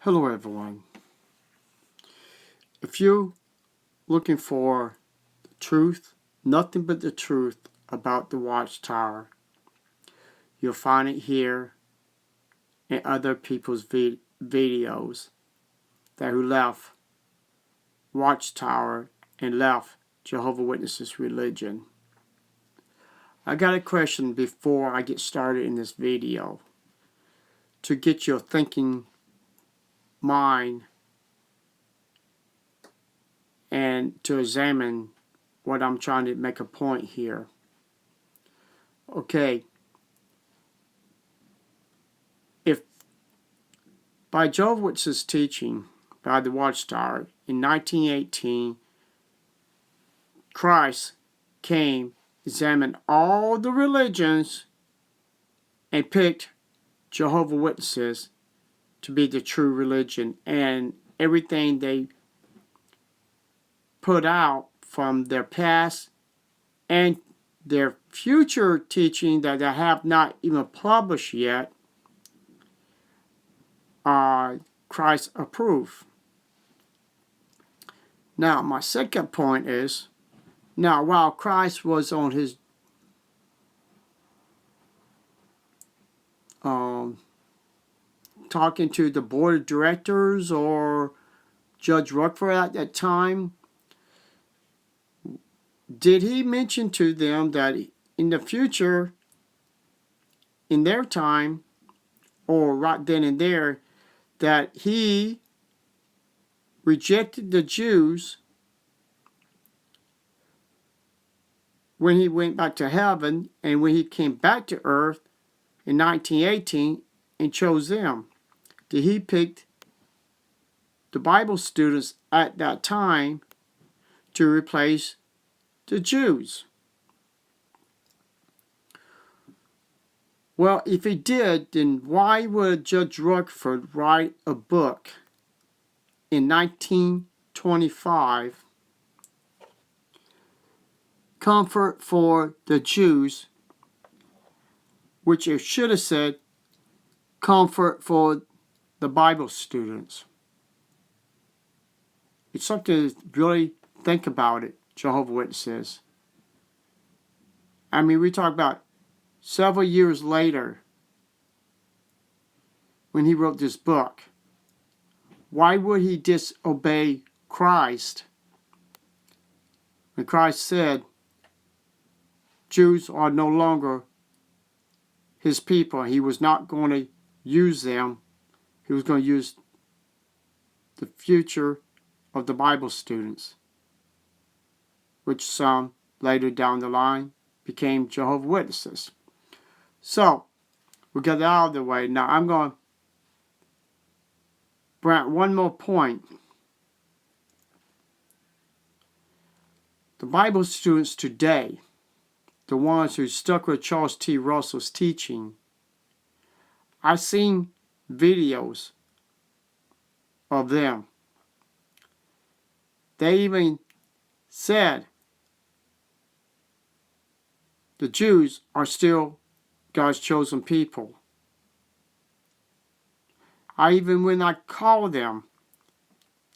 Hello everyone. If you're looking for the truth, nothing but the truth about the Watchtower, you'll find it here in other people's videos that who left Watchtower and left Jehovah Witnesses religion. I got a question before I get started in this video to get your thinking mind and to examine what I'm trying to make a point here. Okay, if by Jehovah's Witnesses teaching by the Watchtower in 1918, Christ came, examined all the religions, and picked Jehovah's Witnesses to be the true religion, and everything they put out from their past and their future teaching that they have not even published yet are Christ approved. Now, my second point is, now while Christ was on his talking to the board of directors or Judge Ruckford at that time, did he mention to them that in the future, in their time, or right then and there, that he rejected the Jews when he went back to heaven and when he came back to earth in 1918 and chose them? Did he pick the Bible students at that time to replace the Jews? Well, if he did, then why would Judge Ruckford write a book in 1925, Comfort for the Jews, which it should have said Comfort for the Bible students? It's something to really think about it, Jehovah's Witnesses. I mean, we talk about several years later when he wrote this book. Why would he disobey Christ when Christ said Jews are no longer his people? He was not going to use them. He was going to use the future of the Bible students, which some later down the line became Jehovah's Witnesses. So, we got that out of the way. Now, I'm going to bring out one more point. The Bible students today, the ones who stuck with Charles T. Russell's teaching, I've seen videos of them. They even said the Jews are still God's chosen people. When I call them,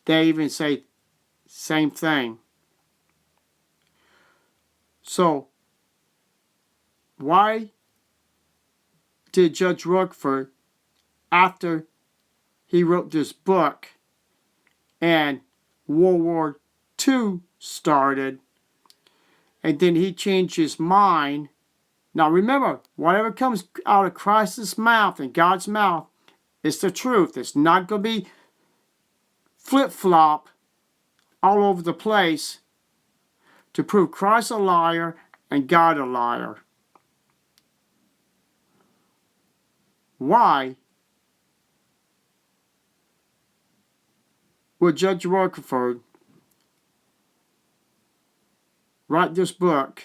they even say same thing. So, why did Judge Ruckford, after he wrote this book and World War II started, and then he changed his mind? Now remember, whatever comes out of Christ's mouth and God's mouth, it's the truth. It's not going to be flip-flop all over the place to prove Christ a liar and God a liar. Why would Judge Ruckford write this book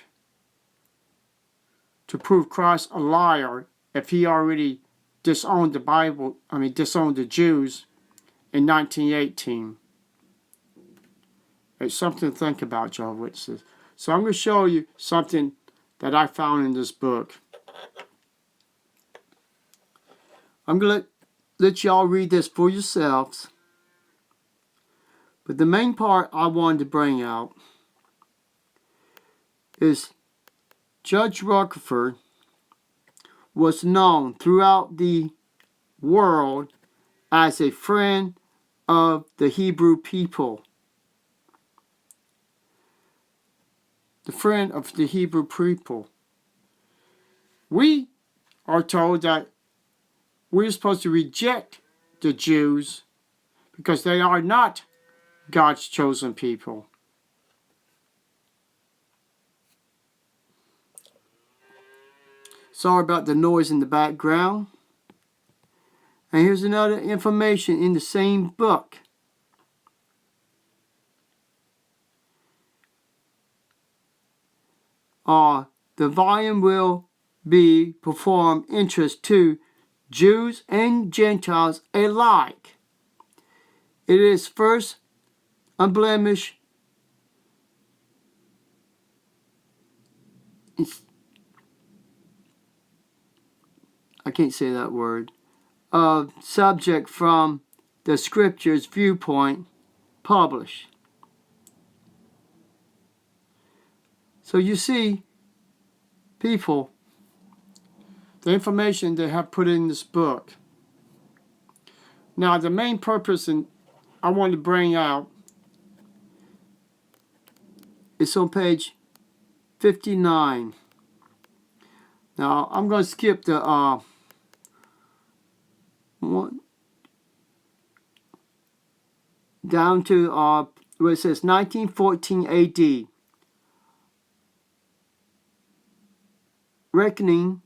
to prove Christ a liar if he already disowned disowned the Jews in 1918? It's something to think about, Jehovah's Witnesses. So I'm going to show you something that I found in this book. I'm going to let y'all read this for yourselves. But the main part I wanted to bring out is Judge Rutherford was known throughout the world as a friend of the Hebrew people. The friend of the Hebrew people. We are told that we're supposed to reject the Jews because they are not God's chosen people. Sorry about the noise in the background. And here's another information in the same book. The volume will be performed interest to Jews and Gentiles alike. It is first unblemished. I can't say that word. Subject from the scripture's viewpoint published. So you see, people, the information they have put in this book. Now, the main purpose I want to bring out is on page 59. Now, I'm going to skip the one down to where it says 1914 AD. Reckoning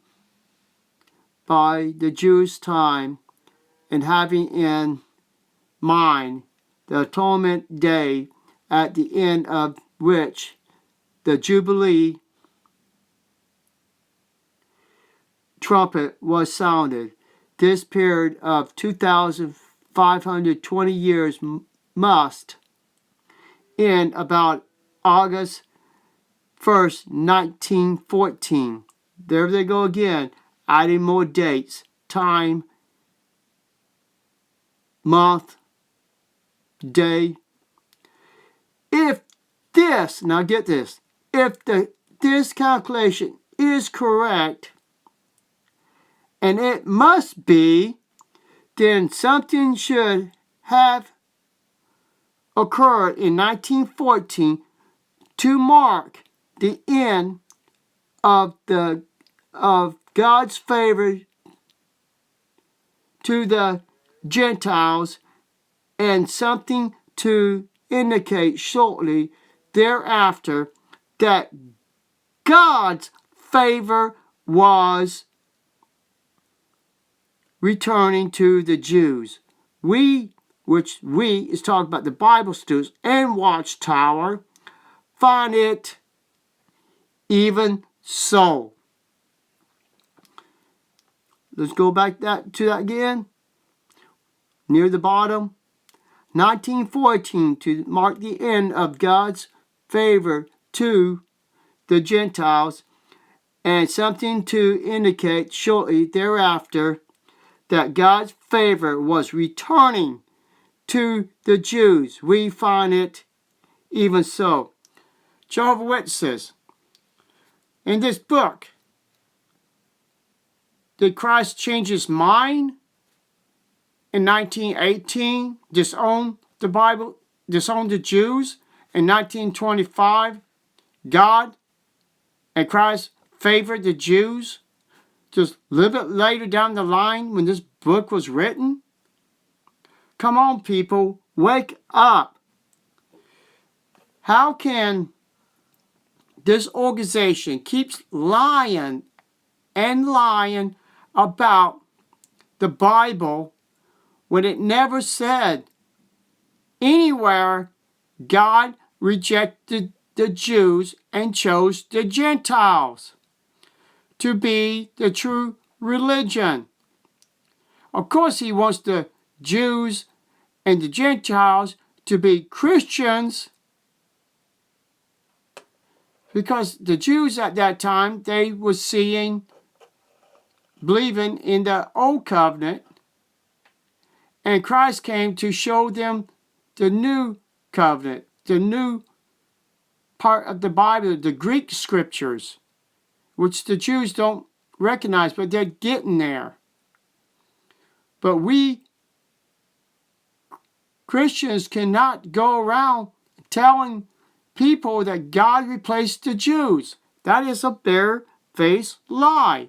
by the Jews' time and having in mind the atonement day at the end of which the Jubilee trumpet was sounded. This period of 2,520 years must end about August 1st, 1914. There they go again, adding more dates, time, month, day. If this, now get this, if this calculation is correct, and it must be, then something should have occurred in 1914 to mark the end of God's favor to the Gentiles, and something to indicate shortly thereafter that God's favor was returning to the Jews. Which is talking about the Bible students and Watchtower, find it even so. Let's go back to that again. Near the bottom, 1914 to mark the end of God's favor to the Gentiles, and something to indicate shortly thereafter that God's favor was returning to the Jews. We find it even so. Jehovah's Witnesses, in this book, did Christ change his mind in 1918, disown the Bible, disown the Jews? In 1925, God and Christ favored the Jews just a little bit later down the line when this book was written? Come on, people, wake up. How can this organization keep lying and lying about the Bible when it never said anywhere God rejected the Jews and chose the Gentiles to be the true religion? Of course, he wants the Jews and the Gentiles to be Christians, because the Jews at that time, they were believing in the old covenant, And Christ came to show them the new covenant, the new part of the Bible, the Greek scriptures, which the Jews don't recognize, but they're getting there. But we Christians cannot go around telling people that God replaced the Jews. That is a bare-faced lie.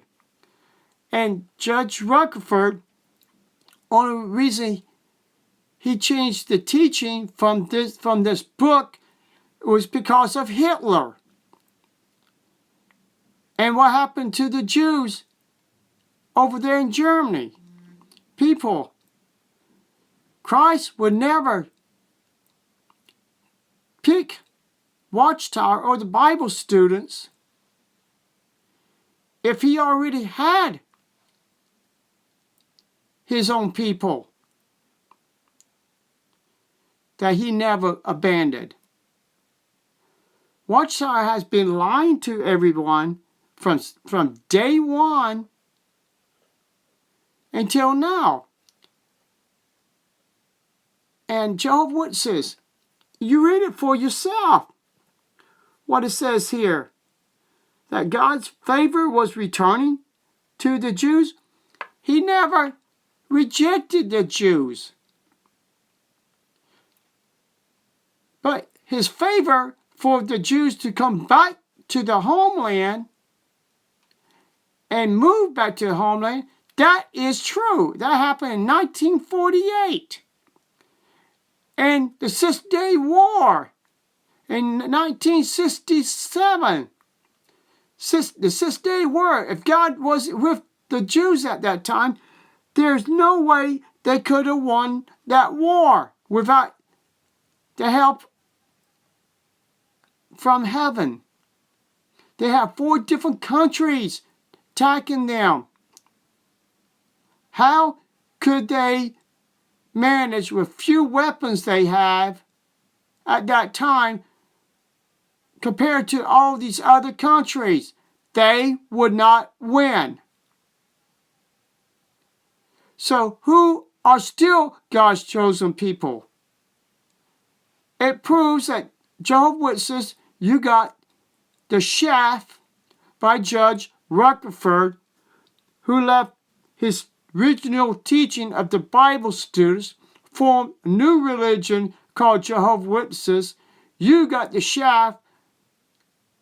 And Judge Rutherford, only reason he changed the teaching from this book was because of Hitler. And what happened to the Jews over there in Germany? People, Christ would never pick Watchtower or the Bible students if he already had his own people that he never abandoned. Watchtower has been lying to everyone from day one until now. And Jehovah's Witnesses, you read it for yourself. What it says here, that God's favor was returning to the Jews. He never rejected the Jews. But his favor for the Jews to come back to the homeland and move back to the homeland, that is true. That happened in 1948. And the Six-Day War in 1967. The Six-Day War, if God was with the Jews at that time, there's no way they could have won that war without the help from heaven. They have 4 different countries attacking them. How could they manage with few weapons they have at that time compared to all these other countries? They would not win. So who are still God's chosen people? It proves that Jehovah's Witnesses, you got the shaft by Judge Rutherford, who left his original teaching of the Bible students, formed a new religion called Jehovah's Witnesses. You got the shaft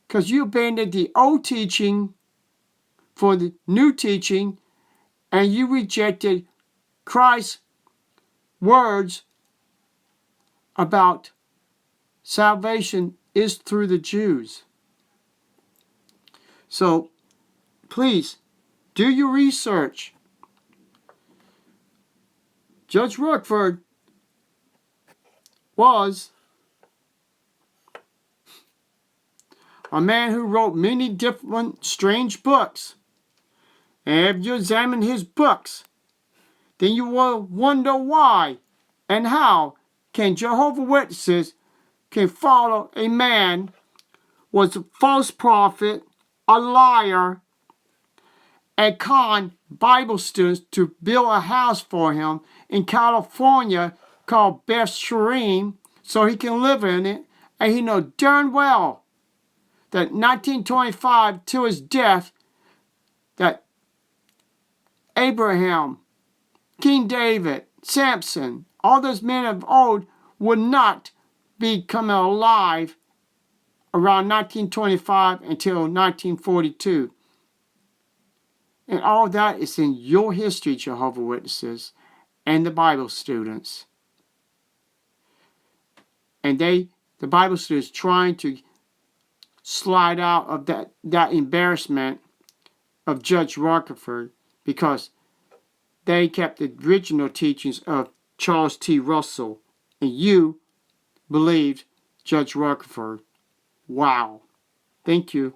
because you abandoned the old teaching for the new teaching, and you rejected Christ's words about salvation is through the Jews. So, please, do your research. Judge Rutherford was a man who wrote many different strange books. And if you examine his books, then you will wonder why and how can Jehovah's Witnesses can follow a man was a false prophet, a liar, and con Bible students to build a house for him in California called Beth Shereen so he can live in it. And he knows darn well that 1925 to his death that Abraham, King David, Samson, all those men of old would not be coming alive around 1925 until 1942. And all that is in your history, Jehovah's Witnesses and the Bible students. And the Bible students trying to slide out of that embarrassment of Judge Rutherford because they kept the original teachings of Charles T. Russell, and you believed Judge Rutherford. Wow. Thank you.